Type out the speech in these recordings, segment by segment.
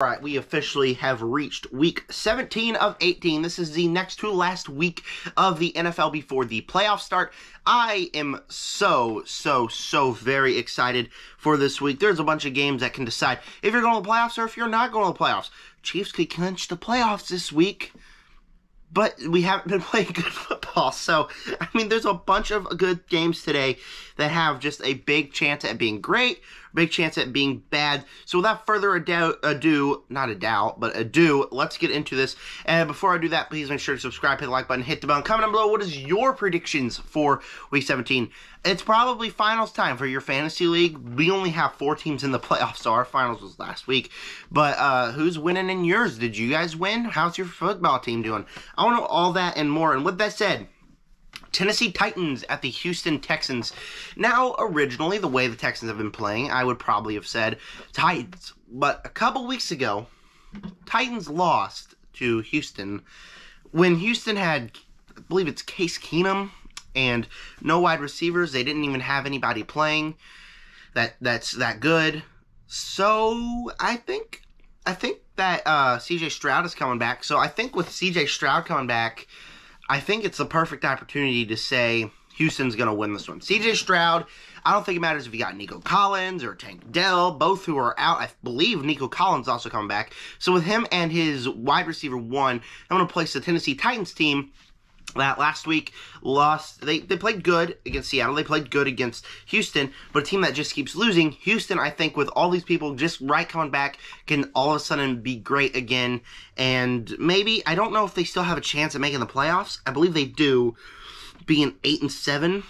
Alright, we officially have reached week 17 of 18. This is the next to last week of the NFL before the playoffs start. I am so very excited for this week. There's a bunch of games that can decide if you're going to the playoffs or if you're not going to the playoffs. Chiefs could clinch the playoffs this week, but we haven't been playing good football. So, I mean, there's a bunch of good games today that have just a big chance at being great, big chance at being bad. So without further ado, let's get into this. And before I do that, please make sure to subscribe, hit the like button, hit the bell. Comment down below, what is your predictions for week 17? It's probably finals time for your fantasy league. We only have 4 teams in the playoffs, so our finals was last week. But who's winning in yours? Did you guys win? How's your football team doing? I want to know all that and more. And with that said, Tennessee Titans at the Houston Texans. Now, originally, the way the Texans have been playing, I would probably have said Titans. But a couple weeks ago, Titans lost to Houston when Houston had, I believe it's Case Keenum, and no wide receivers. They didn't even have anybody playing that's that good. So, I think that C.J. Stroud is coming back. So, I think with C.J. Stroud coming back, I think it's the perfect opportunity to say Houston's going to win this one. C.J. Stroud, I don't think it matters if you got Nico Collins or Tank Dell, both who are out. I believe Nico Collins also coming back. So with him and his wide receiver one, I'm going to place the Tennessee Titans team that last week lost. They played good against Seattle. They played good against Houston, but a team that just keeps losing. Houston, I think, with all these people just coming back, can all of a sudden be great again. And maybe, I don't know if they still have a chance at making the playoffs. I believe they do, being 8-7.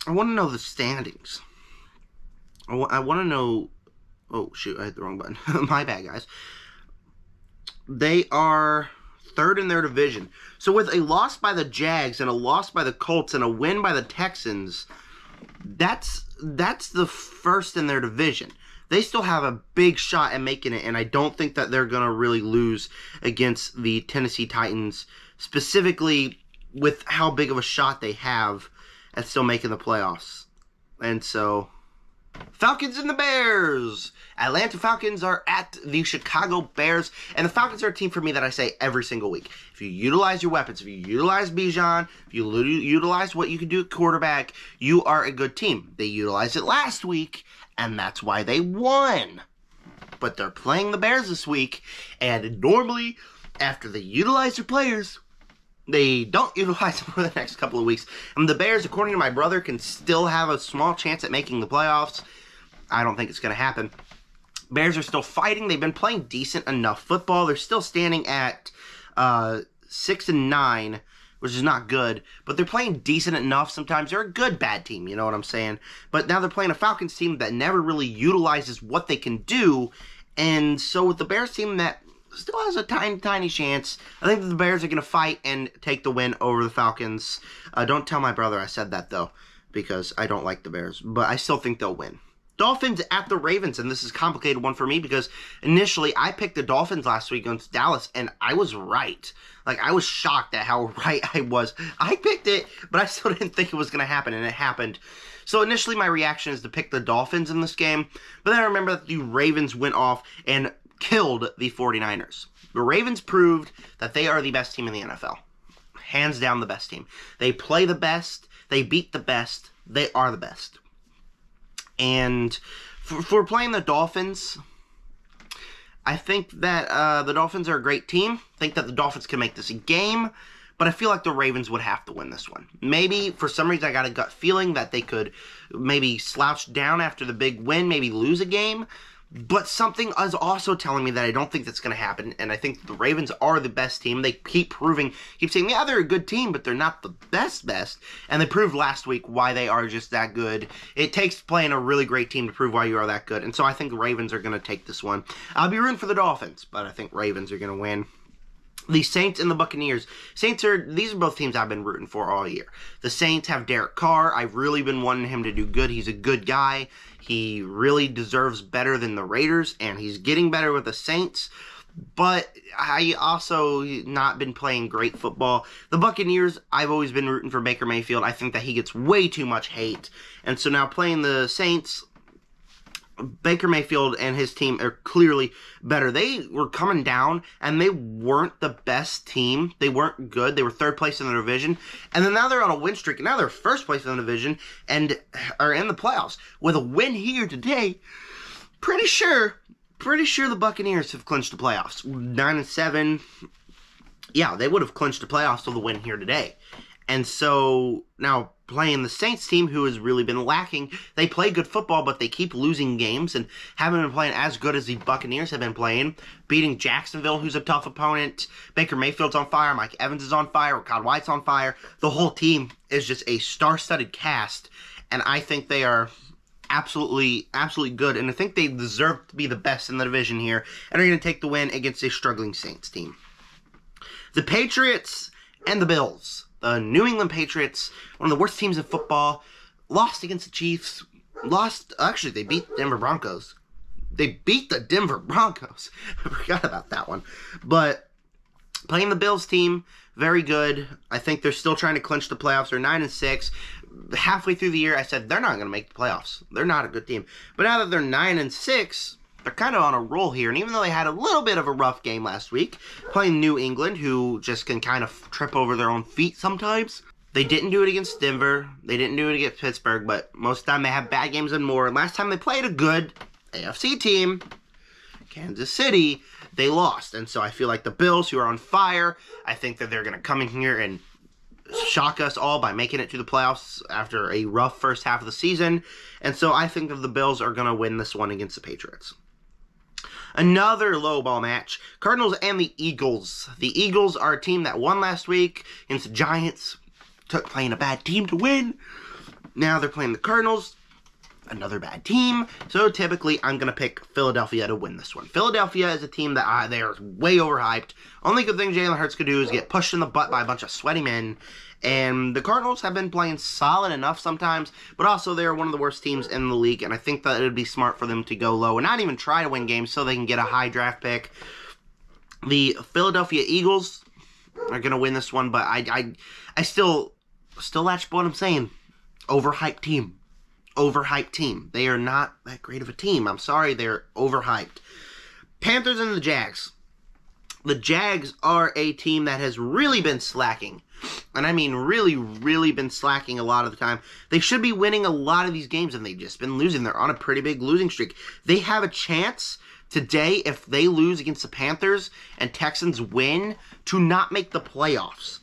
I want to know the standings. I want to know. Oh, shoot, I hit the wrong button. My bad, guys. They are third in their division. So with a loss by the Jags and a loss by the Colts and a win by the Texans, that's the first in their division. They still have a big shot at making it, and I don't think that they're going to really lose against the Tennessee Titans, specifically with how big of a shot they have at still making the playoffs. And so, Falcons and the Bears. Atlanta Falcons are at the Chicago Bears, and the Falcons are a team for me that I say every single week. If you utilize your weapons, if you utilize Bijan, if you utilize what you can do at quarterback, you are a good team. They utilized it last week, and that's why they won. But they're playing the Bears this week, and normally, after they utilize their players, they don't utilize them for the next couple of weeks. And the Bears, according to my brother, can still have a small chance at making the playoffs. I don't think it's going to happen. Bears are still fighting. They've been playing decent enough football. They're still standing at 6-9, which is not good. But they're playing decent enough. Sometimes they're a good bad team, you know what I'm saying? But now they're playing a Falcons team that never really utilizes what they can do. And so with the Bears team that still has a tiny chance, I think that the Bears are going to fight and take the win over the Falcons. Don't tell my brother I said that, though, because I don't like the Bears. But I still think they'll win. Dolphins at the Ravens, and this is a complicated one for me because initially I picked the Dolphins last week against Dallas, and I was right. Like, I was shocked at how right I was. I picked it, but I still didn't think it was going to happen, and it happened. So initially my reaction is to pick the Dolphins in this game, but then I remember that the Ravens went off and killed the 49ers. The Ravens proved that they are the best team in the NFL. Hands down the best team. They play the best. They beat the best. They are the best. And for playing the Dolphins, I think that the Dolphins are a great team. I think that the Dolphins can make this a game, but I feel like the Ravens would have to win this one. Maybe, for some reason, I got a gut feeling that they could maybe slouch down after the big win, maybe lose a game. But something is also telling me that I don't think that's going to happen, and I think the Ravens are the best team. They keep saying, yeah, they're a good team, but they're not the best, and they proved last week why they are just that good. It takes playing a really great team to prove why you are that good, and so I think the Ravens are going to take this one. I'll be rooting for the Dolphins, but I think Ravens are going to win. The Saints and the Buccaneers. These are both teams I've been rooting for all year. The Saints have Derek Carr. I've really been wanting him to do good. He's a good guy. He really deserves better than the Raiders, and he's getting better with the Saints. But I also not been playing great football. The Buccaneers, I've always been rooting for Baker Mayfield. I think that he gets way too much hate. And so now playing the Saints, Baker Mayfield and his team are clearly better. They were coming down, and they weren't the best team. They weren't good. They were third place in the division. And then now they're on a win streak, and now they're first place in the division and are in the playoffs. With a win here today, pretty sure the Buccaneers have clinched the playoffs. 9-7. Yeah, they would have clinched the playoffs with a win here today. And so now playing the Saints team, who has really been lacking, they play good football, but they keep losing games and haven't been playing as good as the Buccaneers have been playing. Beating Jacksonville, who's a tough opponent. Baker Mayfield's on fire. Mike Evans is on fire. Rachaad White's on fire. The whole team is just a star-studded cast, and I think they are absolutely good, and I think they deserve to be the best in the division here, and are going to take the win against a struggling Saints team. The Patriots and the Bills. The New England Patriots, one of the worst teams in football, lost against the Chiefs. Actually, they beat the Denver Broncos. They beat the Denver Broncos. I forgot about that one. But playing the Bills team, very good. I think they're still trying to clinch the playoffs. They're 9-6. Halfway through the year, I said they're not going to make the playoffs. They're not a good team. But now that they're 9-6, they're kind of on a roll here. And even though they had a little bit of a rough game last week, playing New England, who just can kind of trip over their own feet sometimes, they didn't do it against Denver. They didn't do it against Pittsburgh, but most of the time they have bad games and more. And last time they played a good AFC team, Kansas City, they lost. And so I feel like the Bills, who are on fire, I think that they're going to come in here and shock us all by making it to the playoffs after a rough first half of the season. And so I think that the Bills are going to win this one against the Patriots. Another low ball match, Cardinals and the Eagles. The Eagles are a team that won last week against the Giants. Took playing a bad team to win. Now they're playing the Cardinals, another bad team. So typically I'm going to pick Philadelphia to win this one. Philadelphia is a team that they are way overhyped. Only good thing Jalen Hurts could do is get pushed in the butt by a bunch of sweaty men. And the Cardinals have been playing solid enough sometimes, but also they're one of the worst teams in the league, and I think that it would be smart for them to go low and not even try to win games so they can get a high draft pick. The Philadelphia Eagles are going to win this one, but I still latch what I'm saying. Overhyped team. Overhyped team. They are not that great of a team. I'm sorry, they're overhyped. Panthers and the Jags. The Jags are a team that has really been slacking. And I mean really been slacking a lot of the time. They should be winning a lot of these games, and they've just been losing. They're on a pretty big losing streak. They have a chance today, if they lose against the Panthers and Texans win, to not make the playoffs.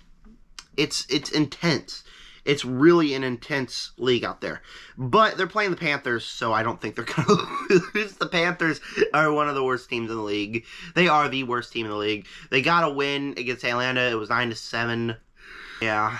It's intense. It's really an intense league out there. But they're playing the Panthers, so I don't think they're going to lose. The Panthers are one of the worst teams in the league. They are the worst team in the league. They got a win against Atlanta. It was 9-7. Yeah,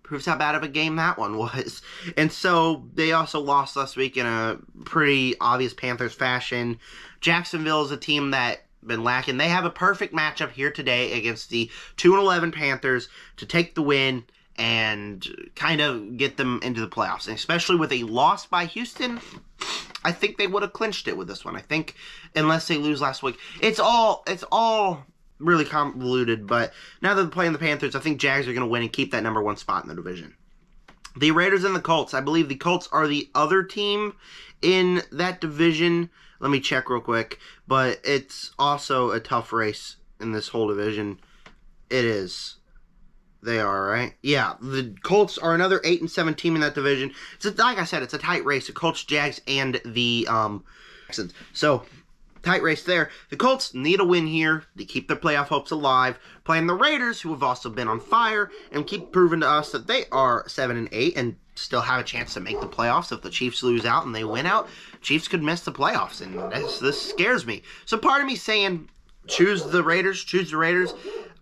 proves how bad of a game that one was. And so they also lost last week in a pretty obvious Panthers fashion. Jacksonville is a team that been lacking. They have a perfect matchup here today against the 2-11 Panthers to take the win and kind of get them into the playoffs. And especially with a loss by Houston, I think they would have clinched it with this one. I think unless they lose last week, it's all really convoluted, but now that they're playing the Panthers, I think Jags are going to win and keep that number one spot in the division. The Raiders and the Colts. I believe the Colts are the other team in that division. Let me check real quick, but it's also a tough race in this whole division. It is. They are, right? Yeah, the Colts are another 8-7 team in that division. Like I said, it's a tight race. The Colts, Jags, and the Texans. So, tight race there. The Colts need a win here to keep their playoff hopes alive. Playing the Raiders, who have also been on fire, and keep proving to us that they are 7-8 and still have a chance to make the playoffs. If the Chiefs lose out and they win out, Chiefs could miss the playoffs, and this scares me. So part of me saying, choose the Raiders.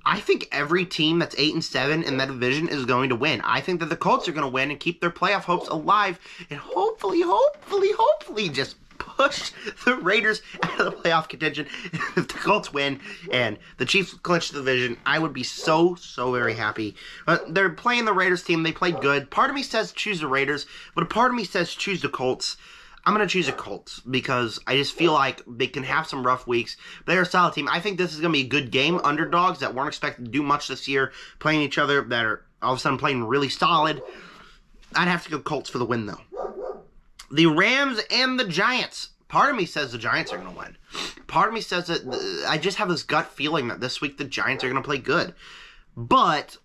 I think every team that's 8-7 in that division is going to win. I think that the Colts are going to win and keep their playoff hopes alive, and hopefully just push the Raiders out of the playoff contention. If the Colts win and the Chiefs clinch the division, I would be so very happy. But they're playing the Raiders team. They played good. Part of me says choose the Raiders, but a part of me says choose the Colts. I'm going to choose the Colts because I just feel like they can have some rough weeks. But they're a solid team. I think this is going to be a good game. Underdogs that weren't expected to do much this year, playing each other, that are all of a sudden playing really solid. I'd have to go Colts for the win, though. The Rams and the Giants. Part of me says the Giants are going to win. Part of me says that I just have this gut feeling that this week the Giants are going to play good. But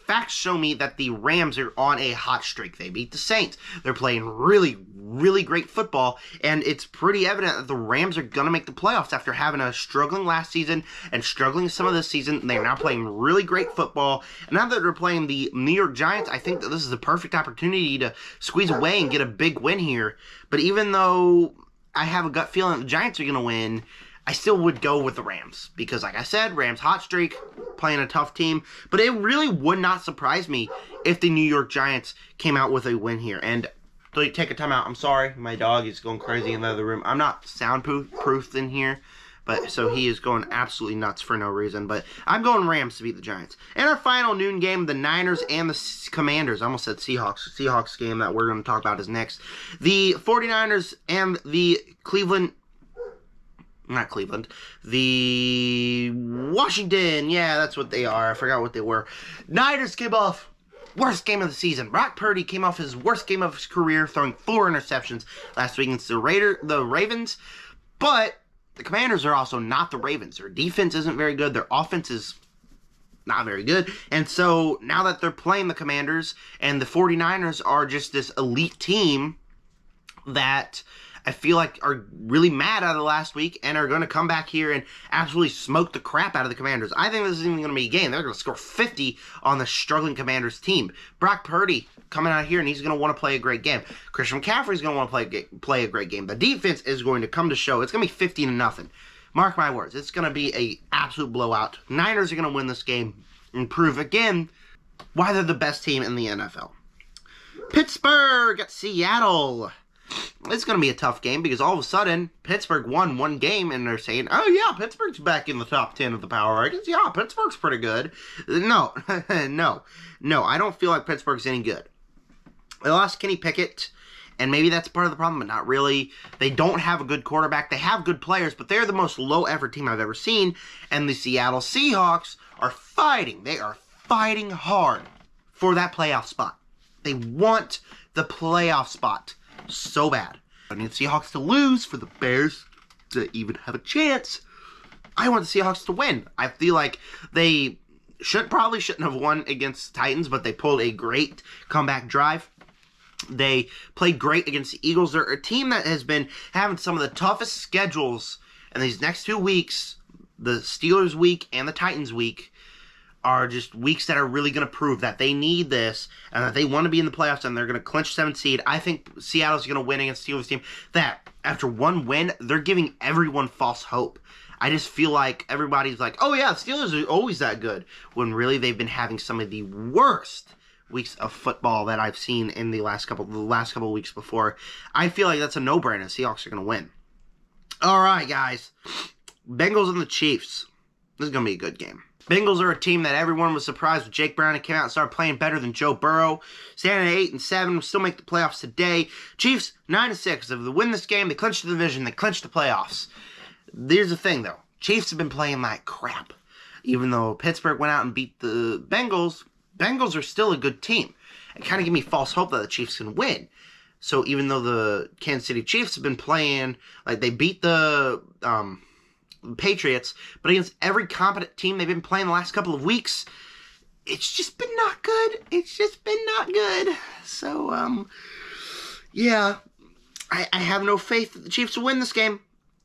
facts show me that the Rams are on a hot streak. They beat the Saints. They're playing really, really great football, and it's pretty evident that the Rams are going to make the playoffs after having a struggling last season and struggling some of this season. They're now playing really great football, and now that they're playing the New York Giants, I think that this is the perfect opportunity to squeeze away and get a big win here. But even though I have a gut feeling that the Giants are going to win, I still would go with the Rams because, like I said, Rams hot streak, playing a tough team. But it really would not surprise me if the New York Giants came out with a win here. And take a timeout. I'm sorry, my dog is going crazy in the other room. I'm not soundproofed in here, but so he is going absolutely nuts for no reason. But I'm going Rams to beat the Giants. And our final noon game, the Niners and the Commanders. I almost said Seahawks. Seahawks game that we're going to talk about is next. The 49ers and the the Washington, yeah, that's what they are. I forgot what they were. Niners came off worst game of the season. Brock Purdy came off his worst game of his career, throwing 4 interceptions last week against the Ravens. But the Commanders are also not the Ravens. Their defense isn't very good. Their offense is not very good. And so now that they're playing the Commanders and the 49ers are just this elite team that I feel like are really mad out of last week and are going to come back here and absolutely smoke the crap out of the Commanders. I think this isn't even going to be a game. They're going to score 50 on the struggling Commanders team. Brock Purdy coming out here and he's going to want to play a great game. Christian McCaffrey's going to want to play a great game. The defense is going to come to show. It's going to be 50-0. Mark my words. It's going to be an absolute blowout. Niners are going to win this game and prove again why they're the best team in the NFL. Pittsburgh at Seattle. It's going to be a tough game because all of a sudden, Pittsburgh won one game and they're saying, oh yeah, Pittsburgh's back in the top 10 of the power rankings. Yeah, Pittsburgh's pretty good. No, no, I don't feel like Pittsburgh's any good. They lost Kenny Pickett, and maybe that's part of the problem, but not really. They don't have a good quarterback. They have good players, but they're the most low-effort team I've ever seen, and the Seattle Seahawks are fighting. They are fighting hard for that playoff spot. They want the playoff spot so bad. I need the Seahawks to lose for the Bears to even have a chance. I want the Seahawks to win. I feel like they probably shouldn't have won against the Titans, but they pulled a great comeback drive. They played great against the Eagles. They're a team that has been having some of the toughest schedules in these next 2 weeks. The Steelers week and the Titans week are just weeks that are really going to prove that they need this and that they want to be in the playoffs and they're going to clinch 7th seed. I think Seattle's going to win against the Steelers team that after one win, they're giving everyone false hope. I just feel like everybody's like, oh yeah, the Steelers are always that good, when really they've been having some of the worst weeks of football that I've seen in the last couple of weeks before. I feel like that's a no-brainer. Seahawks are going to win. All right, guys. Bengals and the Chiefs. This is going to be a good game. Bengals are a team that everyone was surprised with Jake Browning came out and started playing better than Joe Burrow. Standing at 8-7, will still make the playoffs today. Chiefs 9-6. If they win this game, they clinch the division, they clinch the playoffs. Here's the thing, though. Chiefs have been playing like crap. Even though Pittsburgh went out and beat the Bengals, Bengals are still a good team. It kind of gave me false hope that the Chiefs can win. So even though the Kansas City Chiefs have been playing, like they beat the Patriots, but against every competent team they've been playing the last couple of weeks, it's just been not good. It's just been not good. So, yeah, I have no faith that the Chiefs will win this game.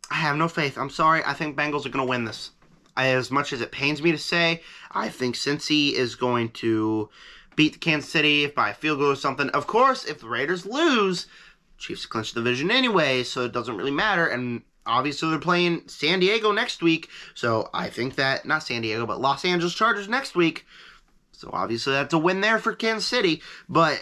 I have no faith. I'm sorry. I think Bengals are going to win this. As much as it pains me to say, I think Cincy is going to beat the Kansas City by a field goal or something. Of course, if the Raiders lose, Chiefs clinch the division anyway, so it doesn't really matter. And obviously, they're playing San Diego next week, so I think that, not San Diego, but Los Angeles Chargers next week. So obviously, that's a win there for Kansas City, but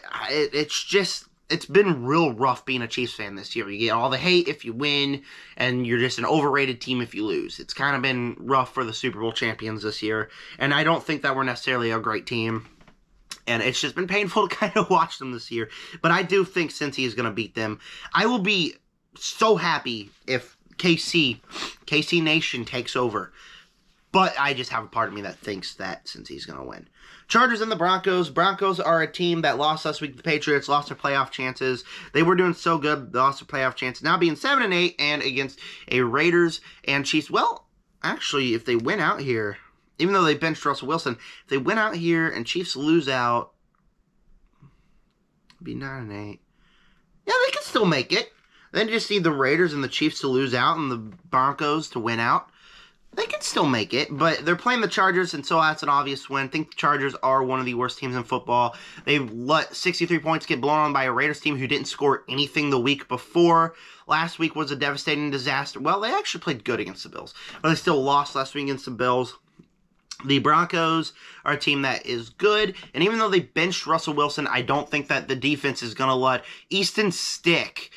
it's been real rough being a Chiefs fan this year. You get all the hate if you win, and you're just an overrated team if you lose. It's kind of been rough for the Super Bowl champions this year, and I don't think that we're necessarily a great team. And it's just been painful to kind of watch them this year. But I do think Cincy is going to beat them. I will be so happy if KC Nation takes over. But I just have a part of me that thinks that since he's going to win. Chargers and the Broncos. Broncos are a team that lost last week. The Patriots lost their playoff chances. They were doing so good. They lost their playoff chances. Now being 7-8 and against a Raiders and Chiefs. Well, actually, if they win out here, even though they benched Russell Wilson, if they win out here and Chiefs lose out, it'd be 9-8. Yeah, they can still make it. They just need the Raiders and the Chiefs to lose out and the Broncos to win out. They can still make it, but they're playing the Chargers, and so that's an obvious win. I think the Chargers are one of the worst teams in football. They let 63 points get blown on by a Raiders team who didn't score anything the week before. Last week was a devastating disaster. Well, they actually played good against the Bills, but they still lost last week against the Bills. The Broncos are a team that is good, and even though they benched Russell Wilson, I don't think that the defense is going to let Easton Stick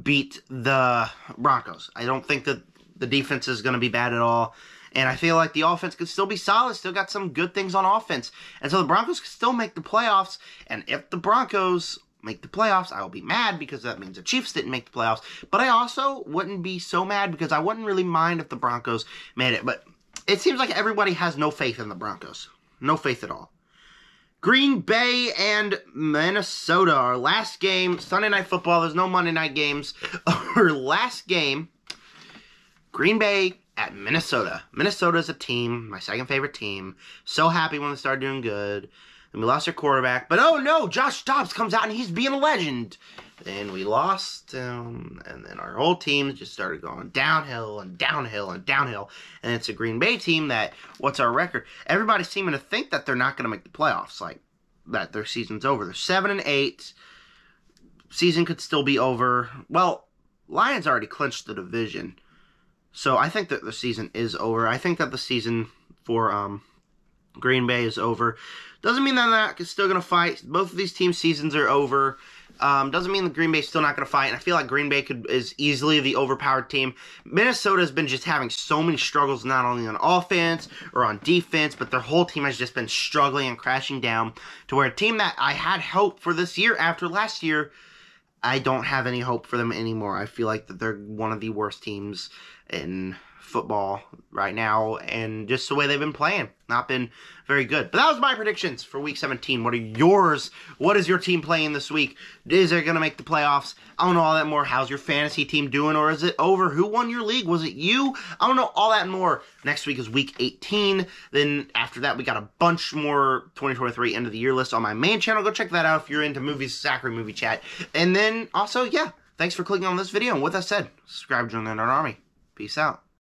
beat the Broncos. I don't think that the defense is going to be bad at all. And I feel like the offense could still be solid. Still got some good things on offense. And so the Broncos can still make the playoffs. And if the Broncos make the playoffs, I will be mad because that means the Chiefs didn't make the playoffs. But I also wouldn't be so mad because I wouldn't really mind if the Broncos made it. But it seems like everybody has no faith in the Broncos. No faith at all. Green Bay and Minnesota. Our last game. Sunday Night Football. There's no Monday night games. Our last game. Green Bay at Minnesota. Minnesota is a team, my second favorite team. So happy when they started doing good. And we lost our quarterback. But oh no, Josh Dobbs comes out and he's being a legend. Then we lost him. And then our whole team just started going downhill and downhill and downhill. And it's a Green Bay team that, what's our record? Everybody's seeming to think that they're not going to make the playoffs. Like, that their season's over. They're 7-8. Season could still be over. Well, Lions already clinched the division. So I think that the season is over. I think that the season for Green Bay is over. Doesn't mean that they're still going to fight. Both of these teams' seasons are over. Doesn't mean that Green Bay's still not going to fight. And I feel like Green Bay is easily the overpowered team. Minnesota has been just having so many struggles, not only on offense or on defense, but their whole team has just been struggling and crashing down to where a team that I had hope for this year after last year, I don't have any hope for them anymore. I feel like that they're one of the worst teams in football right now, and just the way they've been playing, not been very good. But that was my predictions for Week 17. What are yours? What is your team playing this week? Is it going to make the playoffs? I don't know all that more. How's your fantasy team doing, or is it over? Who won your league? Was it you? I don't know all that and more. Next week is Week 18. Then after that, we got a bunch more 2023 end of the year list on my main channel. Go check that out if you're into movies, Zachary Movie Chat. And then also, yeah, thanks for clicking on this video. And with that said, subscribe to join the Nerd Army. Peace out.